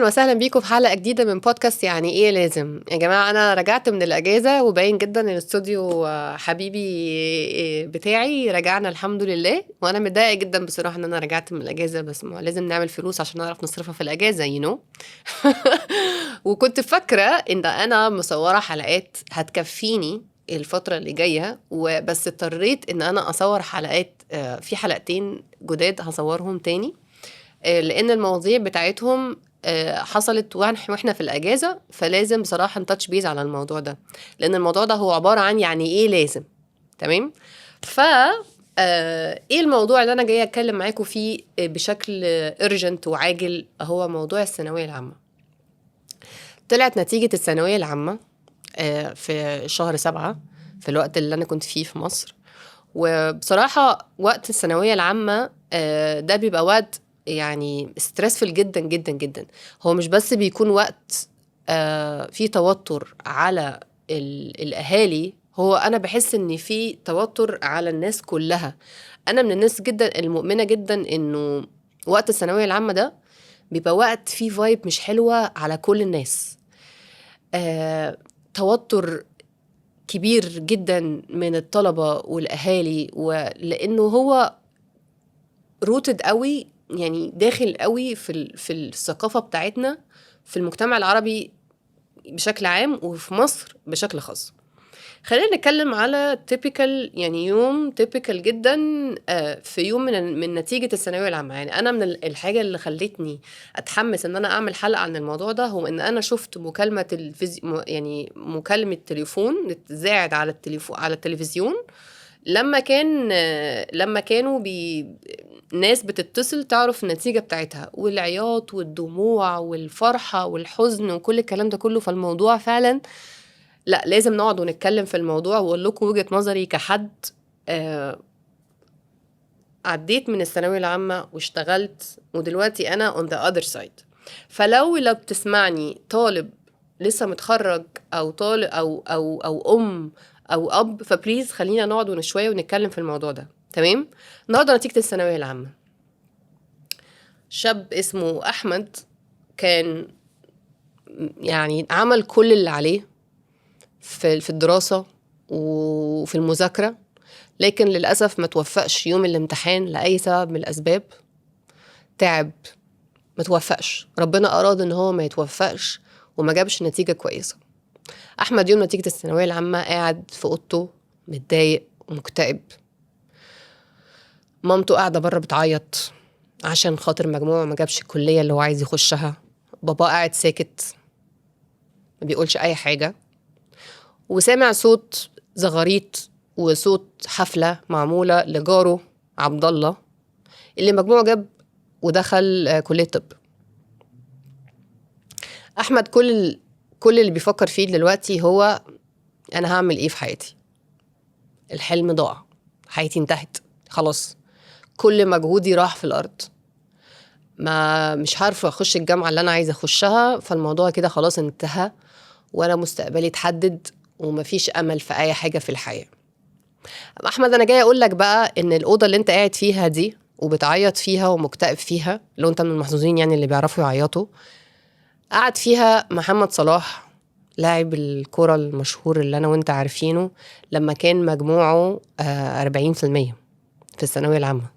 وسهلا بيكم في حلقة جديدة من بودكاست يعني ايه لازم. يا جماعة انا رجعت من الاجازة وباين جدا ان الاستوديو حبيبي بتاعي رجعنا الحمد لله، وانا متضايقة جدا بصراحة ان انا رجعت من الاجازة، بس ما لازم نعمل فلوس عشان نعرف نصرفها في الاجازة وكنت فاكرة ان انا مصورة حلقات هتكفيني الفترة اللي جاية، وبس اضطريت ان انا اصور حلقات. في حلقتين جداد هصورهم تاني، لان المواضيع بتاعتهم حصلت واحنا في الاجازه، فلازم بصراحه نتاتش بيز على الموضوع ده، لان الموضوع ده هو عباره عن يعني ايه لازم. تمام. ف ايه الموضوع اللي انا جايه اتكلم معاكم فيه بشكل ارجنت وعاجل؟ هو موضوع الثانويه العامه. طلعت نتيجه الثانويه العامه في شهر 7، في الوقت اللي انا كنت فيه في مصر. وبصراحة وقت الثانوية العامة ده بيبقى وقت يعني ستريسفل جدا جدا جدا. هو مش بس بيكون وقت فيه توتر على الأهالي، هو أنا بحس إن فيه توتر على الناس كلها. أنا من الناس جدا المؤمنة جدا إنه وقت الثانوية العامة ده بيبقى وقت فيه فايب مش حلوة على كل الناس. توتر كبير جدا من الطلبة والأهالي، ولأنه هو روتد قوي، يعني داخل قوي في الثقافة بتاعتنا في المجتمع العربي بشكل عام وفي مصر بشكل خاص. خلينا نتكلم على تيبيكال، يعني يوم تيبيكال جدا في يوم من نتيجة الثانوية العامة. يعني أنا من الحاجة اللي خلتني أتحمس إن أنا أعمل حلقة عن الموضوع ده هو إن أنا شفت مكالمة يعني مكالمة تليفون اتذاعت على التلفزيون، لما كانوا ناس بتتصل تعرف النتيجة بتاعتها، والعياط والدموع والفرحة والحزن وكل الكلام ده كله. فالموضوع فعلا لا، لازم نقعد ونتكلم في الموضوع واقول لكم وجهة نظري كحد عديت من الثانوية العامة واشتغلت، ودلوقتي انا on the other side. فلو بتسمعني طالب لسه متخرج او طالب او ام او اب، فبليز خلينا نقعد شوية ونتكلم في الموضوع ده. تمام. النهارده نتيجة الثانوية العامة، شاب اسمه احمد كان يعني عمل كل اللي عليه في الدراسة وفي المذاكرة، لكن للأسف ما توفقش يوم الامتحان لأي سبب من الأسباب. تعب، ما توفقش، ربنا أراد إن هو ما يتوفقش وما جابش نتيجة كويسة. أحمد يوم نتيجة الثانوية العامة قاعد في أوضته متضايق ومكتئب. مامته قاعدة بره بتعيط عشان خاطر مجموعه ما جابش الكلية اللي هو عايز يخشها. بابا قاعد ساكت ما بيقولش أي حاجة، وسامع صوت زغاريط وصوت حفلة معمولة لجاره عبد الله اللي مجموعه جاب ودخل كلية طب. أحمد كل اللي بيفكر فيه دلوقتي هو أنا هعمل إيه في حياتي؟ الحلم ضاع، حياتي انتهت خلاص، كل مجهودي راح في الأرض، ما مش عارفة أخش الجامعة اللي أنا عايزة أخشها، فالموضوع كده خلاص انتهى وأنا مستقبلي اتحدد ومفيش أمل في أي حاجة في الحياة. أحمد أنا جاي أقول لك بقى إن الأوضة اللي أنت قاعد فيها دي وبتعيط فيها ومكتئب فيها، لو أنت من المحظوظين يعني اللي بيعرفوا يعيطوا، قعد فيها محمد صلاح لاعب الكرة المشهور اللي أنا وأنت عارفينه لما كان مجموعه 40% في الثانوية العامة.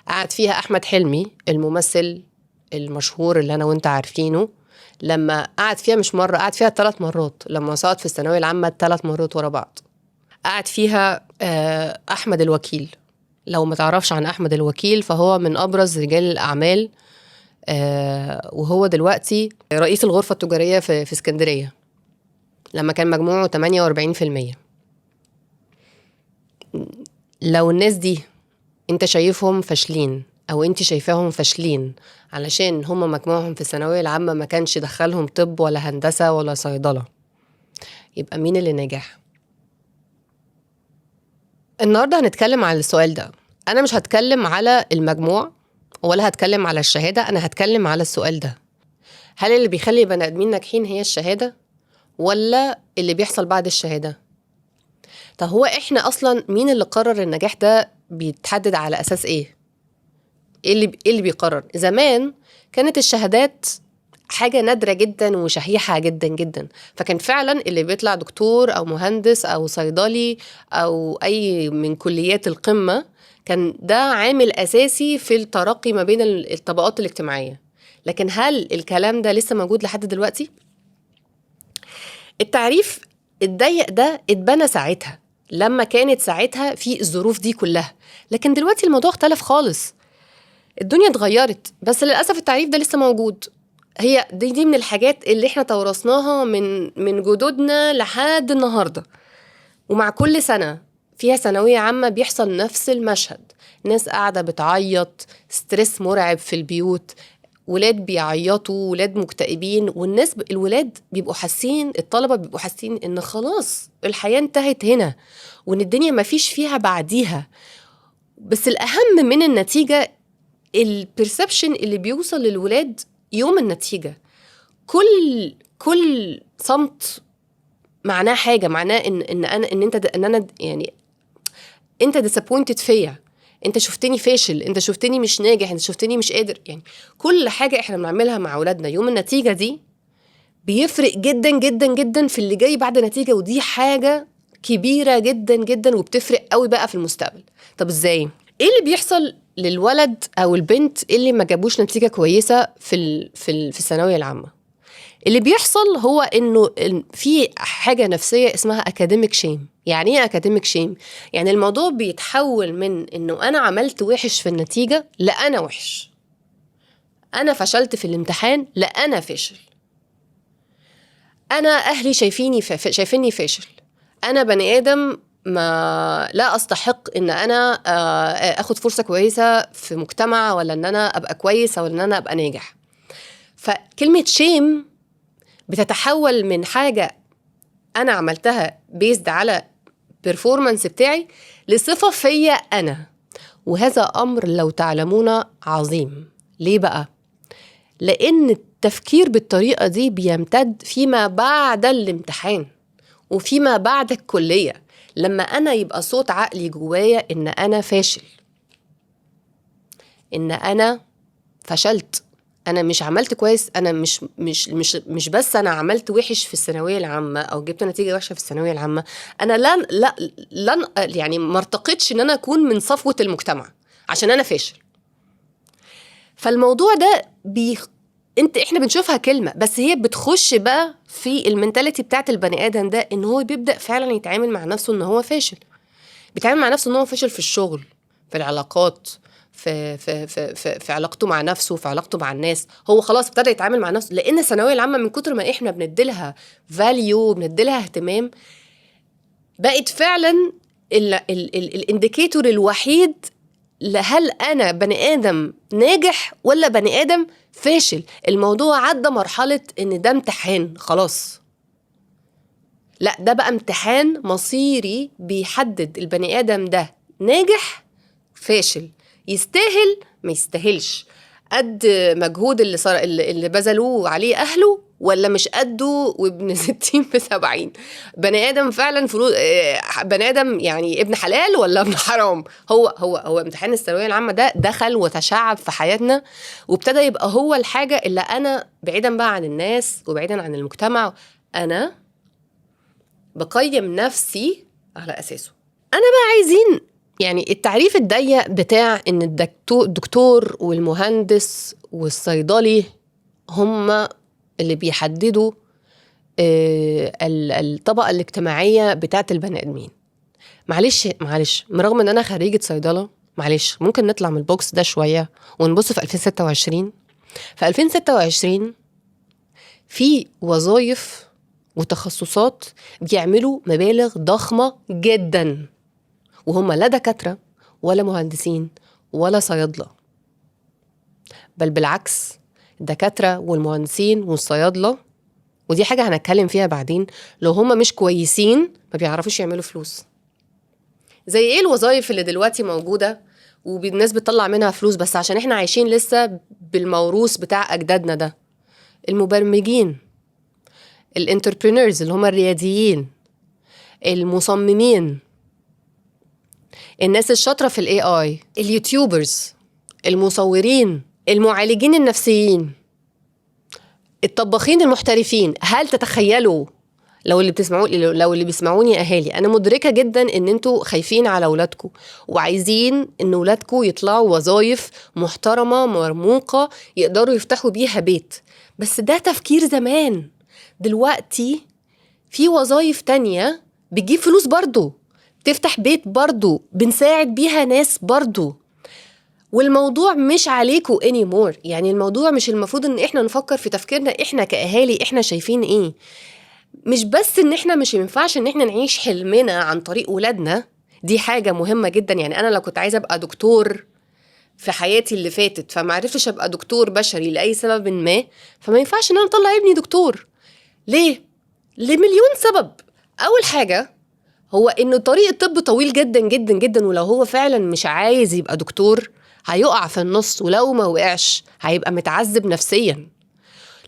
قعد فيها أحمد حلمي الممثل المشهور اللي أنا وأنت عارفينه لما قعد فيها مش مرة، قعد فيها 3 مرات لما سقط في الثانوية العامة 3 مرات ورا بعض. قعد فيها أحمد الوكيل. لو ما تعرفش عن أحمد الوكيل فهو من أبرز رجال الأعمال، وهو دلوقتي رئيس الغرفة التجارية في اسكندرية لما كان مجموعه 48%. لو الناس دي انت شايفهم فاشلين او انت شايفاهم فاشلين علشان هم مجموعهم في الثانوية العامة ما كانش دخلهم طب ولا هندسة ولا صيدلة، يبقى مين اللي نجح؟ النهاردة هنتكلم على السؤال ده. انا مش هتكلم على المجموع ولا هتكلم على الشهادة، انا هتكلم على السؤال ده: هل اللي بيخلي بني ادمين ناجحين هي الشهادة ولا اللي بيحصل بعد الشهادة؟ طب هو احنا اصلا مين اللي قرر النجاح ده؟ بيتحدد على اساس ايه؟ ايه اللي بيقرر؟ زمان كانت الشهادات حاجة نادرة جدا وشهيحة جدا جدا. فكان فعلا اللي بيطلع دكتور أو مهندس أو صيدلي أو أي من كليات القمة كان ده عامل أساسي في الترقي ما بين الطبقات الاجتماعية. لكن هل الكلام ده لسه موجود لحد دلوقتي؟ التعريف الضيق ده اتبنى ساعتها لما كانت ساعتها في الظروف دي كلها، لكن دلوقتي الموضوع اختلف خالص، الدنيا اتغيرت. بس للأسف التعريف ده لسه موجود. هي دي من الحاجات اللي احنا تورثناها من جدودنا لحد النهاردة. ومع كل سنة فيها ثانوية عامة بيحصل نفس المشهد، ناس قاعدة بتعيط، ستريس مرعب في البيوت، ولاد بيعيطوا، ولاد مكتئبين، والناس الولاد بيبقوا حاسين، الطلبة بيبقوا حاسين ان خلاص الحياة انتهت هنا وان الدنيا ما فيش فيها بعديها. بس الأهم من النتيجة البرسبشن اللي بيوصل للولاد يوم النتيجة. كل صمت معناه حاجة، معناه ان انا يعني انت disappointed فيا، انت شفتني فاشل، انت شفتني مش ناجح، انت شفتني مش قادر. يعني كل حاجة احنا بنعملها مع اولادنا يوم النتيجة دي بيفرق جدا جدا جدا في اللي جاي بعد النتيجة، ودي حاجة كبيرة جدا جدا وبتفرق قوي بقى في المستقبل. طب ازاي؟ ايه اللي بيحصل للولد او البنت اللي ما جابوش نتيجة كويسة في الثانوية العامة؟ اللي بيحصل هو انه في حاجة نفسية اسمها academic shame. يعني ايه academic shame؟ يعني الموضوع بيتحول من انه انا عملت وحش في النتيجة لا انا وحش، انا فشلت في الامتحان لا انا فاشل، انا اهلي شايفيني فاشل، انا بني ادم ما لا استحق ان انا اخد فرصة كويسة في مجتمع، ولا ان انا ابقى كويس، ولا ان انا ابقى ناجح. فكلمة شيم بتتحول من حاجة انا عملتها بيزد على performance بتاعي لصفة فيا انا. وهذا امر لو تعلمون عظيم. ليه بقى؟ لان التفكير بالطريقة دي بيمتد فيما بعد الامتحان وفيما بعد الكلية. لما أنا يبقى صوت عقلي جوايا إن أنا فاشل، إن أنا فشلت، أنا مش عملت كويس، أنا مش بس أنا عملت وحش في الثانوية العامة أو جبت نتيجة وحشة في الثانوية العامة، أنا لن يعني ما ارتقيتش إن أنا أكون من صفوة المجتمع عشان أنا فاشل. فالموضوع ده احنا بنشوفها كلمة، بس هي بتخش بقى في المنتاليتي بتاعت البني آدم ده، ان هو بيبدأ فعلا يتعامل مع نفسه ان هو فاشل. بيتعامل مع نفسه ان هو فاشل في الشغل، في العلاقات، في علاقته مع نفسه، في علاقته مع الناس. هو خلاص ابتدى يتعامل مع نفسه، لان الثانوية العامة من كتر ما احنا بنديلها فاليو، بنديلها اهتمام، بقت فعلا الانديكيتور الوحيد هل أنا بني آدم ناجح ولا بني آدم فاشل. الموضوع عدى مرحلة إن ده امتحان خلاص، لا ده بقى امتحان مصيري بيحدد البني آدم ده ناجح فاشل، يستاهل ما يستاهلش، قد مجهود اللي بذلوه عليه أهله ولا مش قده وابن 60 في 70. بني آدم فعلا بني آدم يعني ابن حلال ولا ابن حرام. هو امتحان الثانوية العامة ده دخل وتشعب في حياتنا، وابتدى يبقى هو الحاجة اللي أنا بعيدا بقى عن الناس وبعيدا عن المجتمع أنا بقيم نفسي على أساسه. أنا بقى عايزين يعني التعريف الضيق بتاع إن الدكتور والمهندس والصيدلي هم اللي بيحددوا الطبقة الاجتماعية بتاعت البني آدمين. معلش رغم إن أنا خريجة صيدلة، معلش ممكن نطلع من البوكس ده شوية ونبص في 2026. في 2026 في وظائف وتخصصات بيعملوا مبالغ ضخمة جدا، وهم لا دكاترة ولا مهندسين ولا صيادلة، بل بالعكس الدكاترة والمهندسين والصيادلة، ودي حاجة هنتكلم فيها بعدين، لو هم مش كويسين ما بيعرفوش يعملوا فلوس. زي ايه الوظائف اللي دلوقتي موجودة والناس بتطلع منها فلوس بس عشان احنا عايشين لسه بالموروث بتاع أجدادنا ده؟ المبرمجين، الانتربرينورز اللي هم الرياديين، المصممين، الناس الشاطرة في الاي اي، اليوتيوبرز، المصورين، المعالجين النفسيين، الطباخين المحترفين، هل تتخيلوا لو اللي بيسمعوني اهالي، انا مدركه جدا ان انتوا خايفين على اولادكم وعايزين ان اولادكم يطلعوا وظايف محترمه مرموقه يقدروا يفتحوا بيها بيت، بس ده تفكير زمان. دلوقتي في وظايف تانية بتجيب فلوس برضو، تفتح بيت برضو، بنساعد بيها ناس برضو، والموضوع مش عليكم anymore. يعني الموضوع مش المفروض ان احنا نفكر في تفكيرنا احنا كأهالي احنا شايفين ايه. مش بس ان احنا مش ينفعش ان احنا نعيش حلمنا عن طريق ولادنا، دي حاجة مهمة جدا. يعني انا لو كنت عايزة ابقى دكتور في حياتي اللي فاتت فما عرفتش ابقى دكتور بشري لأي سبب ما، فما ينفعش ان انا اطلع ابني دكتور. ليه؟ لمليون سبب. اول حاجة هو انه طريق الطب طويل جدا جدا جدا، ولو هو فعلا مش عايز يبقى دكتور هيقع في النص، ولو ما وقعش هيبقى متعذب نفسيا.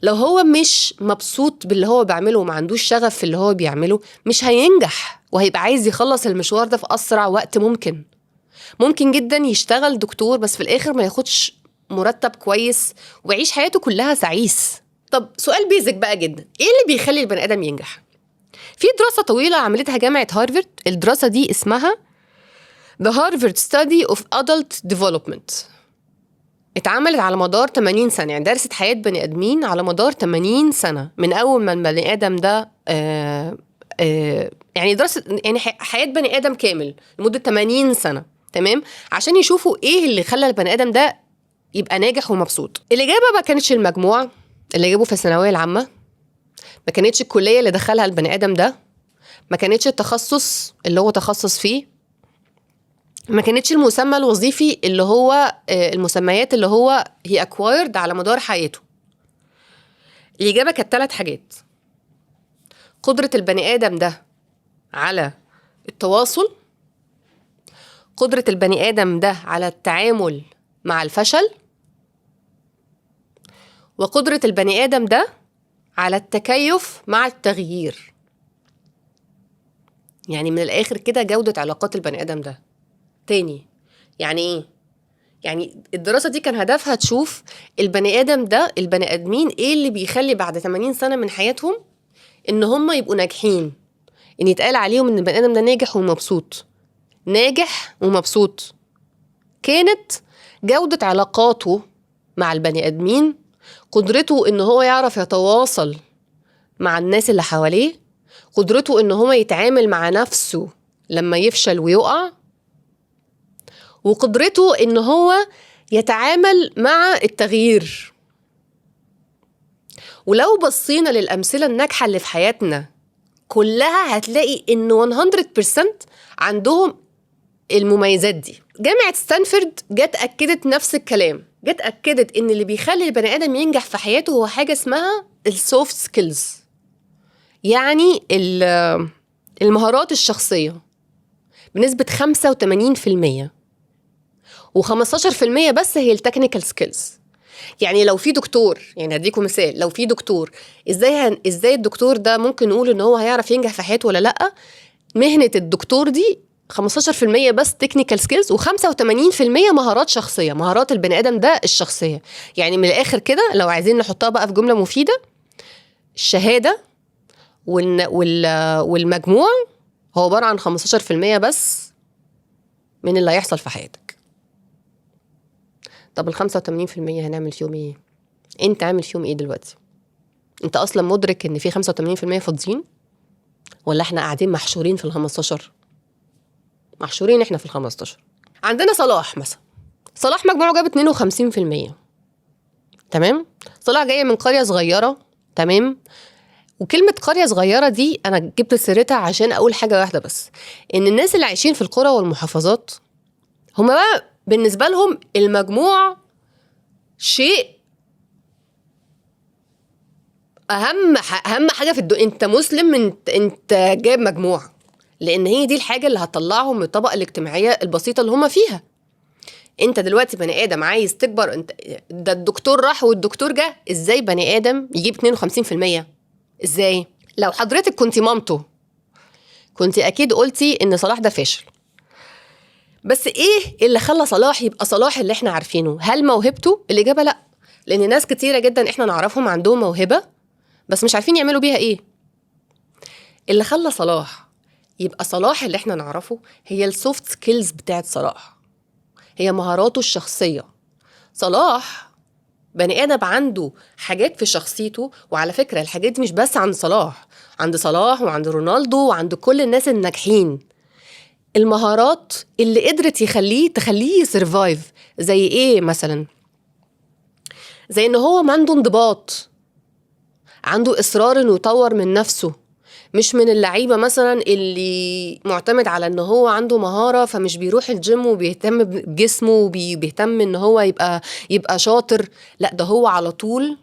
لو هو مش مبسوط باللي هو بيعمله وما عندوش شغف في اللي هو بيعمله مش هينجح، وهيبقى عايز يخلص المشوار ده في أسرع وقت ممكن. ممكن جدا يشتغل دكتور بس في الآخر ما ياخدش مرتب كويس ويعيش حياته كلها تعيس. طب سؤال بيزك بقى جدا، ايه اللي بيخلي البني آدم ينجح؟ في دراسة طويلة عملتها جامعة هارفارد، الدراسة دي اسمها The Harvard Study of Adult Development. اتعملت على مدار 80 سنة، يعني درست حياة بني آدمين على مدار 80 سنة من أول ما البني آدم ده يعني دراسة يعني حياة بني آدم كامل لمدة 80 سنة، تمام، عشان يشوفوا إيه اللي خلى البني آدم ده يبقى ناجح ومبسوط. الإجابة ما كانتش المجموع اللي جابه في الثانوية العامة، ما كانتش الكلية اللي دخلها البني آدم ده، ما كانتش التخصص اللي هو تخصص فيه، ما كانتش المسمى الوظيفي اللي هو المسميات اللي هو هي acquired على مدار حياته. الإجابة كانت 3 حاجات: قدرة البني آدم ده على التواصل، قدرة البني آدم ده على التعامل مع الفشل، وقدرة البني آدم ده على التكيف مع التغيير. يعني من الآخر كده جودة علاقات البني آدم ده. تاني، يعني إيه؟ يعني الدراسة دي كان هدفها تشوف البني آدم ده، البني آدمين إيه اللي بيخلي بعد 80 سنة من حياتهم إن هم يبقوا ناجحين، إن يتقال عليهم إن البني آدم ده ناجح ومبسوط. ناجح ومبسوط كانت جودة علاقاته مع البني آدمين، قدرته إن هو يعرف يتواصل مع الناس اللي حواليه، قدرته إن هو يتعامل مع نفسه لما يفشل ويقع، وقدرته إن هو يتعامل مع التغيير. ولو بصينا للأمثلة الناجحة اللي في حياتنا كلها هتلاقي إنه 100% عندهم المميزات دي. جامعة ستانفورد جت أكدت نفس الكلام، جت أكدت إن اللي بيخلي البني آدم ينجح في حياته هو حاجة اسمها السوفت سكيلز، يعني المهارات الشخصية بنسبة 85%، و15% بس هي التكنيكال سكيلز. يعني لو في دكتور، يعني هديكم مثال، لو في دكتور ازاي الدكتور ده ممكن نقول ان هو هيعرف ينجح في حياته ولا لا؟ مهنة الدكتور دي 15% بس تكنيكال سكيلز، و85% مهارات شخصية، مهارات البني آدم ده الشخصية. يعني من الآخر كده لو عايزين نحطها بقى في جملة مفيدة، الشهادة والمجموع هو عبارة عن 15% بس من اللي هيحصل في حياتك. طب 85% هنعمل فيهم ايه؟ انت عامل فيهم ايه دلوقتي؟ انت اصلا مدرك ان في 85% فاضيين، ولا احنا قاعدين محشورين في ال15؟ محشورين احنا في ال15. عندنا صلاح مثلا، صلاح مجموعه جاب 52%، تمام. صلاح جاي من قرية صغيرة، تمام. وكلمة قرية صغيرة دي أنا جبت سيرتها عشان أقول حاجة واحدة بس، إن الناس اللي عايشين في القرى والمحافظات هما بقى بالنسبة لهم المجموع شيء أهم حاجة في الدنيا. أنت مسلم، أنت جايب مجموع، لأن هي دي الحاجة اللي هتطلعهم من الطبقة الاجتماعية البسيطة اللي هما فيها. انت دلوقتي بني ادم عايز تكبر، انت ده الدكتور راح والدكتور جه، ازاي بني ادم يجيب 52%؟ ازاي؟ لو حضرتك كنتي مامته كنتي اكيد قلتي ان صلاح ده فاشل. بس ايه اللي خلى صلاح يبقى صلاح اللي احنا عارفينه؟ هل موهبته؟ الاجابه لا. لان ناس كتيره جدا احنا نعرفهم عندهم موهبه بس مش عارفين يعملوا بيها ايه. اللي خلى صلاح يبقى صلاح اللي احنا نعرفه هي السوفت سكيلز بتاعت صلاح، هي مهاراته الشخصيه. صلاح بني ادم عنده حاجات في شخصيته، وعلى فكره الحاجات دي مش بس عند صلاح، عند صلاح وعند رونالدو وعند كل الناس الناجحين. المهارات اللي قدرت تخليه يسرفايف. زي ايه مثلا؟ زي ان هو عنده انضباط، عنده اصرار انه يطور من نفسه. مش من اللعيبه مثلا اللي معتمد على ان هو عنده مهاره فمش بيروح الجيم وبيهتم بجسمه وبيهتم ان هو يبقى شاطر. لا، ده هو على طول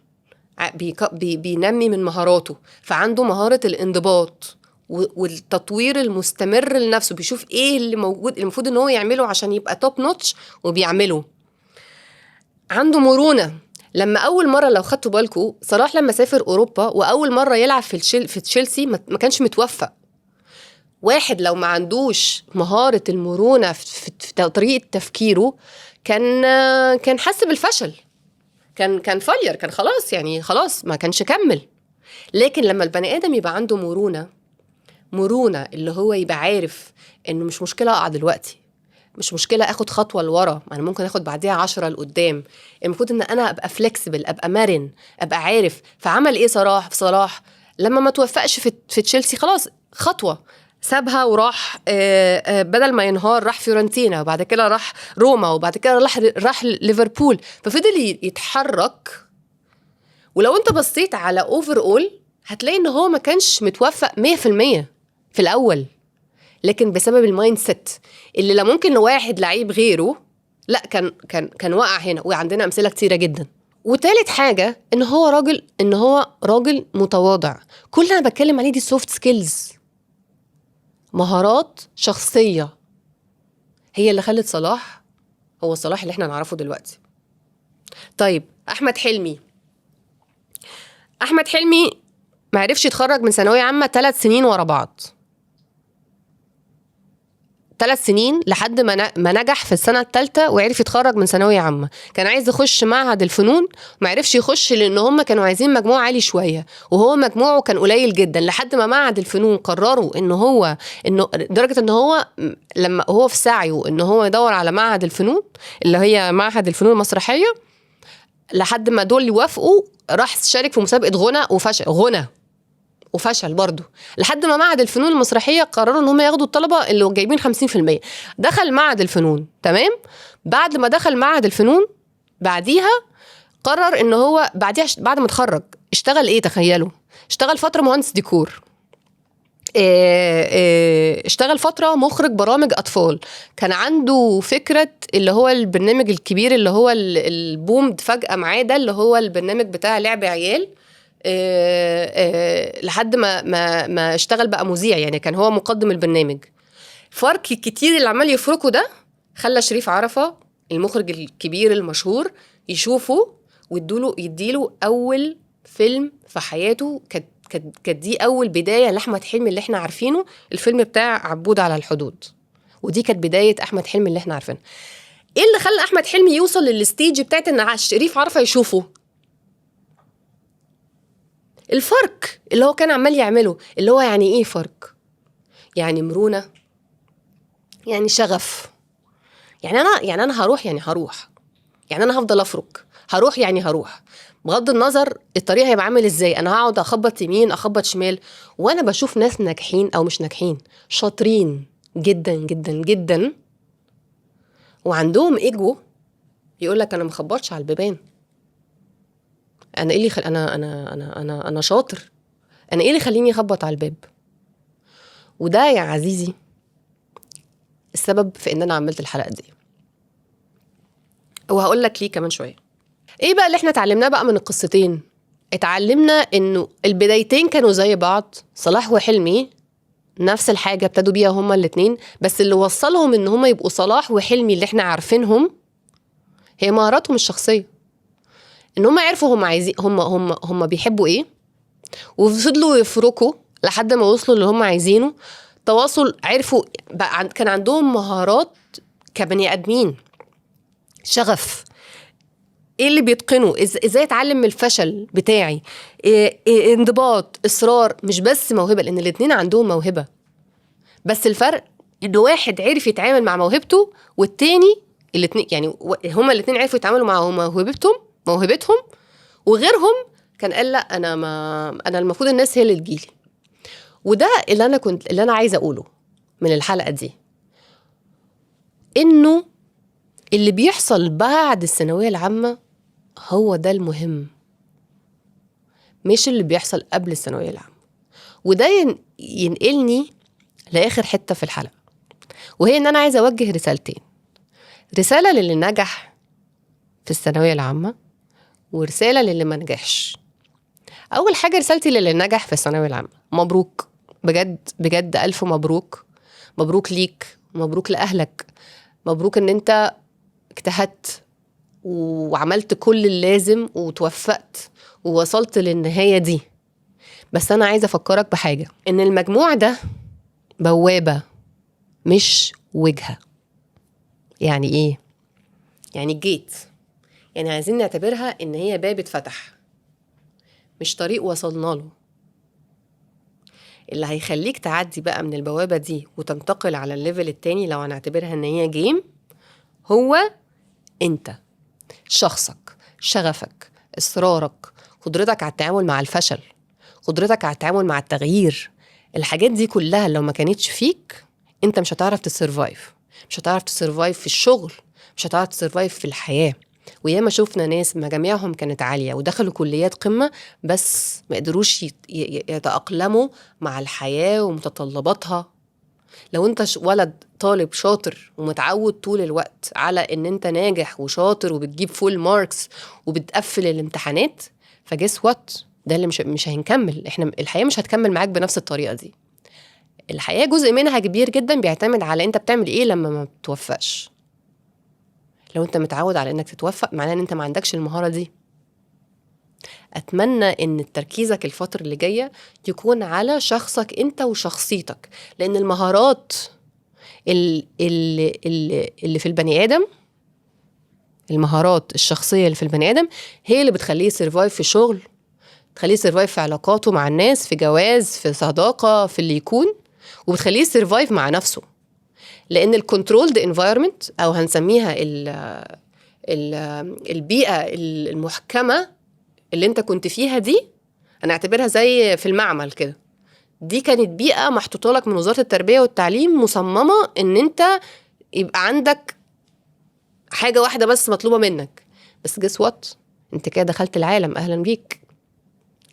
بينمي من مهاراته، فعنده مهاره الانضباط والتطوير المستمر لنفسه. بيشوف ايه اللي موجود المفروض ان هو يعمله عشان يبقى توب نوتش وبيعمله. عنده مرونة. لما أول مرة لو خدتوا بالكم صلاح لما سافر أوروبا وأول مرة يلعب في تشيلسي ما كانش متوفق. واحد لو ما عندوش مهارة المرونة في طريقة تفكيره كان حس بالفشل، كان فالير، كان خلاص يعني خلاص ما كانش كمل. لكن لما البني آدم يبقى عنده مرونة اللي هو يبقى عارف إنه مش مشكلة أقع دلوقتي، مش مشكلة اخد خطوة لورا، انا ممكن اخد بعديها 10 لقدام. المفروض ان انا ابقى فليكسبل، ابقى مرن، ابقى عارف. فعمل ايه صلاح لما ما توفقش في تشيلسي؟ خلاص خطوة سابها وراح، بدل ما ينهار راح فيورنتينا، وبعد كده راح روما، وبعد كده راح ليفربول. ففضل يتحرك. ولو انت بصيت على اوفر اول هتلاقي ان هو ما كانش متوفق 100% في الاول، لكن بسبب المايند سيت اللي لا ممكن لواحد لعيب غيره لا كان وقع هنا. وعندنا امثله كتيره جدا. وتالت حاجه ان هو راجل متواضع. كل اللي انا بتكلم عليه دي سوفت سكيلز، مهارات شخصيه، هي اللي خلت صلاح هو الصلاح اللي احنا نعرفه دلوقتي. طيب احمد حلمي ما عرفش يتخرج من ثانويه عامه 3 سنين ورا بعض. 3 سنين لحد ما نجح في السنة الثالثة وعرف يتخرج من ثانوية عامة. كان عايز يخش معهد الفنون ما عرفش يخش لأن هم كانوا عايزين مجموع عالي شوية، وهو مجموعه كان قليل جدا. لحد ما معهد الفنون قرروا إنه درجة إن هو لما هو في سعيه إن هو يدور على معهد الفنون اللي هي معهد الفنون المسرحية، لحد ما دول يوافقوا راح شارك في مسابقة وفشل برضه. لحد ما معهد الفنون المسرحية قرروا ان هم ياخدوا الطلبة اللي جايبين 50%. دخل معهد الفنون، تمام. بعد ما دخل معهد الفنون بعديها قرر ان هو بعد ما اتخرج اشتغل ايه؟ تخيلوا، اشتغل فترة مهندس ديكور، اشتغل فترة مخرج برامج أطفال. كان عنده فكرة اللي هو البرنامج الكبير اللي هو البوم فجأة معاه ده، اللي هو البرنامج بتاع لعب عيال، لحد ما اشتغل بقى مذيع. يعني كان هو مقدم البرنامج. فرق كتير اللي عمال يفرقه ده خلى شريف عرفة المخرج الكبير المشهور يشوفه يديله أول فيلم في حياته. كانت دي أول بداية لأحمد حلمي اللي احنا عارفينه، الفيلم بتاع عبود على الحدود. ودي كانت بداية أحمد حلمي اللي احنا عارفينه. ايه اللي خلى أحمد حلمي يوصل للستيج بتاعت ان شريف عرفة يشوفه؟ الفرق اللي هو كان عمال يعمله، اللي هو يعني ايه فرق؟ يعني مرونة، يعني شغف. يعني انا هروح، يعني انا هفضل افرك، هروح بغض النظر الطريقه هيبقى عامل ازاي. انا هقعد اخبط يمين اخبط شمال. وانا بشوف ناس ناجحين او مش ناجحين شاطرين جدا جدا جدا وعندهم ايجو، يقول لك انا ما خبطش على البيبان، انا ايه اللي انا شاطر، انا ايه اللي يخليني اخبط على الباب؟ وده يا عزيزي السبب في ان انا عملت الحلقه دي، وهقول لك ليه كمان شويه. ايه بقى اللي احنا اتعلمناه بقى من القصتين؟ اتعلمنا انه البدايتين كانوا زي بعض، صلاح وحلمي نفس الحاجه ابتدوا بيها هما الاتنين، بس اللي وصلهم ان هما يبقوا صلاح وحلمي اللي احنا عارفينهم هي مهاراتهم الشخصيه. ان هما عرفوا هما عايزين هما بيحبوا ايه، وفضلوا يفركوا لحد ما وصلوا اللي هما عايزينه. تواصل، عرفوا بقى كان عندهم مهارات كبني ادمين، شغف، ايه اللي بيتقنه، ازاي اتعلم من الفشل بتاعي، انضباط، اصرار. مش بس موهبه، لان الاتنين عندهم موهبه، بس الفرق ان واحد عرف يتعامل مع موهبته والتاني الاتنين يعني هما الاتنين عرفوا يتعاملوا مع موهبتهم وغيرهم كان قال لا انا المفروض الناس هي اللي تجيلي. وده اللي انا عايزه اقوله من الحلقه دي، انه اللي بيحصل بعد الثانويه العامه هو ده المهم، مش اللي بيحصل قبل الثانويه العامه. وده ينقلني لاخر حته في الحلقه، وهي ان انا عايزه اوجه رسالتين. رساله للي نجح في الثانويه العامه، ورساله للي ما نجحش. اول حاجه رسالتي للي نجح في الثانويه العامه، مبروك بجد بجد، الف مبروك. مبروك ليك، مبروك لاهلك، مبروك ان انت اجتهدت وعملت كل اللازم وتوفقت ووصلت للنهايه دي. بس انا عايزه افكرك بحاجه، ان المجموع ده بوابه مش وجهه. يعني ايه؟ يعني الجيت، يعني عايزين نعتبرها ان هي باب اتفتح مش طريق وصلنا له. اللي هيخليك تعدي بقى من البوابة دي وتنتقل على الليفل التاني، لو هنعتبرها ان هي جيم، هو انت، شخصك، شغفك، اصرارك، قدرتك على التعامل مع الفشل، قدرتك على التعامل مع التغيير. الحاجات دي كلها لو ما كانتش فيك انت مش هتعرف تسرفايف، مش هتعرف تسرفايف في الشغل، مش هتعرف تسرفايف في الحياة. وياما شوفنا ناس مجاميعهم كانت عالية ودخلوا كليات قمة بس ما قدروش يتأقلموا مع الحياة ومتطلباتها. لو انت ولد طالب شاطر ومتعود طول الوقت على ان انت ناجح وشاطر وبتجيب فول ماركس وبتقفل الامتحانات، فجس وات، ده اللي مش هنكمل. احنا الحياة مش هتكمل معاك بنفس الطريقة دي. الحياة جزء منها كبير جدا بيعتمد على انت بتعمل ايه لما ما بتوفقش. لو انت متعود على انك تتوفق، معناه ان انت ما عندكش المهارة دي. اتمنى ان تركيزك الفترة اللي جاية يكون على شخصك انت وشخصيتك، لان المهارات اللي في البني ادم، المهارات الشخصية اللي في البني ادم هي اللي بتخليه سيرفايف في شغل، تخليه سيرفايف في علاقاته مع الناس، في جواز، في صداقة، في اللي يكون، وبتخليه سيرفايف مع نفسه. لان الكنترولد انفايرمنت، او هنسميها البيئة المحكمة اللي انت كنت فيها دي، هنعتبرها زي في المعمل كده. دي كانت بيئة محطوطة لك من وزارة التربية والتعليم، مصممة ان انت يبقى عندك حاجة واحدة بس مطلوبة منك. بس جس وات، انت كده دخلت العالم، اهلا بيك،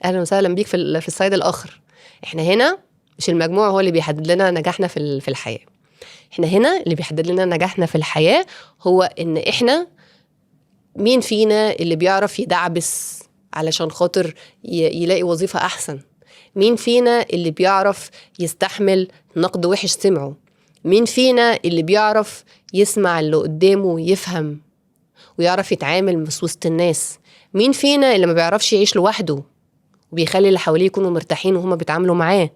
اهلا وسهلا بيك في السايد الاخر. احنا هنا مش المجموع هو اللي بيحدد لنا نجاحنا في الحياة. احنا هنا اللي بيحدد لنا نجاحنا في الحياة هو ان احنا مين فينا اللي بيعرف يدعبس علشان خاطر يلاقي وظيفة احسن، مين فينا اللي بيعرف يستحمل نقد وحش سمعه، مين فينا اللي بيعرف يسمع اللي قدامه ويفهم ويعرف يتعامل وسط الناس، مين فينا اللي ما بيعرفش يعيش لوحده وبيخلي اللي حواليه يكونوا مرتاحين وهما بيتعاملوا معاه،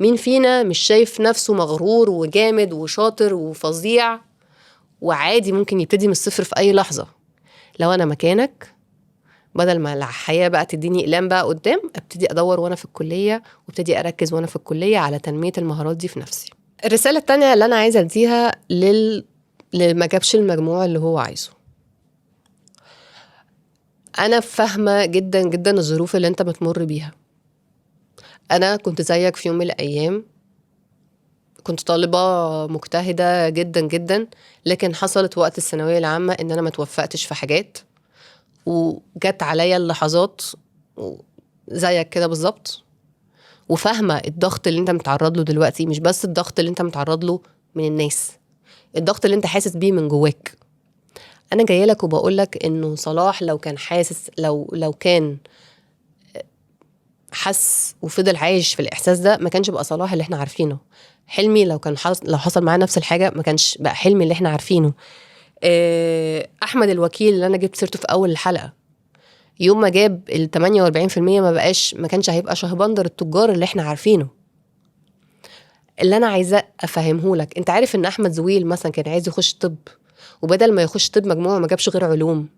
مين فينا مش شايف نفسه مغرور وجامد وشاطر وفظيع وعادي ممكن يبتدي من الصفر في أي لحظة. لو أنا مكانك، بدل ما الحياة بقى تديني إقلام بقى قدام، ابتدي أدور وأنا في الكلية، وابتدي أركز وأنا في الكلية على تنمية المهارات دي في نفسي. الرسالة التانية اللي أنا عايزة أديها اللي ما جابش المجموع اللي هو عايزه، أنا فاهمة جدا جدا الظروف اللي أنت بتمر بيها. أنا كنت زيك في يوم من الأيام، كنت طالبة مجتهدة جدا جدا، لكن حصلت وقت الثانوية العامة إن أنا ما توفقتش في حاجات، وجت عليا اللحظات زيك كده بالظبط. وفاهمة الضغط اللي انت متعرض له دلوقتي، مش بس الضغط اللي انت متعرض له من الناس، الضغط اللي انت حاسس بيه من جواك. انا جايه لك وبقول لك انه صلاح لو كان حاسس، لو كان حس وفضل عايش في الاحساس ده، ما كانش بقى صلاح اللي احنا عارفينه. حلمي لو كان لو حصل معاه نفس الحاجه، ما كانش بقى حلمي اللي احنا عارفينه. احمد الوكيل اللي انا جبت سيرته في اول الحلقه، يوم ما جاب 48% ما كانش هيبقى شهبندر التجار اللي احنا عارفينه. اللي انا عايزه افهمه لك، انت عارف ان احمد زويل مثلا كان عايز يخش طب، وبدل ما يخش طب مجموعه ما جابش غير علوم.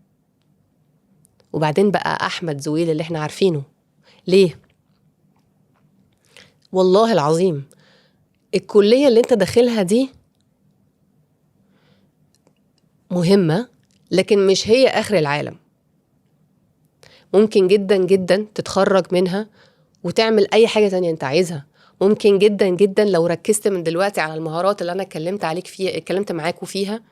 وبعدين بقى احمد زويل اللي احنا عارفينه. ليه؟ والله العظيم الكلية اللي انت داخلها دي مهمة، لكن مش هي اخر العالم. ممكن جدا جدا تتخرج منها وتعمل اي حاجة تانية انت عايزها. ممكن جدا جدا لو ركزت من دلوقتي على المهارات اللي انا اتكلمت معاكوا فيها،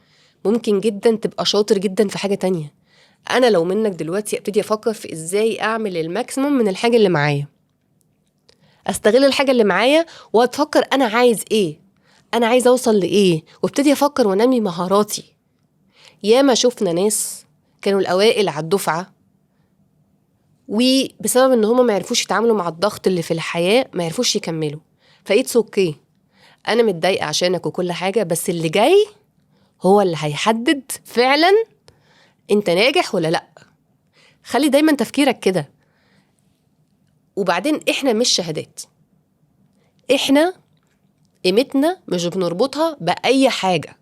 ممكن جدا تبقى شاطر جدا في حاجة تانية. انا لو منك دلوقتي ابتدي افكر في ازاي اعمل الماكسيموم من الحاجة اللي معايا، استغل الحاجة اللي معايا واتفكر انا عايز ايه، انا عايز اوصل لايه، وابتدي افكر وانمي مهاراتي. ياما شفنا ناس كانوا الاوائل على الدفعة وبسبب ان هما ما يعرفوش يتعاملوا مع الضغط اللي في الحياة ما يعرفوش يكملوا. فايتس اوكي، انا متضايقة عشانك وكل حاجة، بس اللي جاي هو اللي هيحدد فعلا انت ناجح ولا لا. خلي دايما تفكيرك كده. وبعدين احنا مش شهادات، احنا قيمتنا مش بنربطها بأي حاجة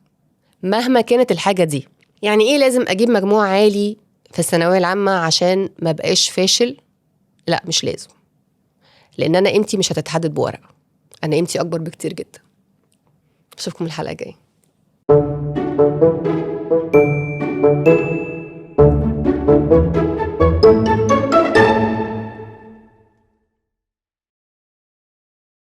مهما كانت الحاجة دي. يعني ايه لازم اجيب مجموع عالي في الثانوية العامة عشان ما بقاش فاشل؟ لا مش لازم، لان انا قيمتي مش هتتحدد بورقة، انا قيمتي اكبر بكتير جدا. اشوفكم الحلقة الجاية.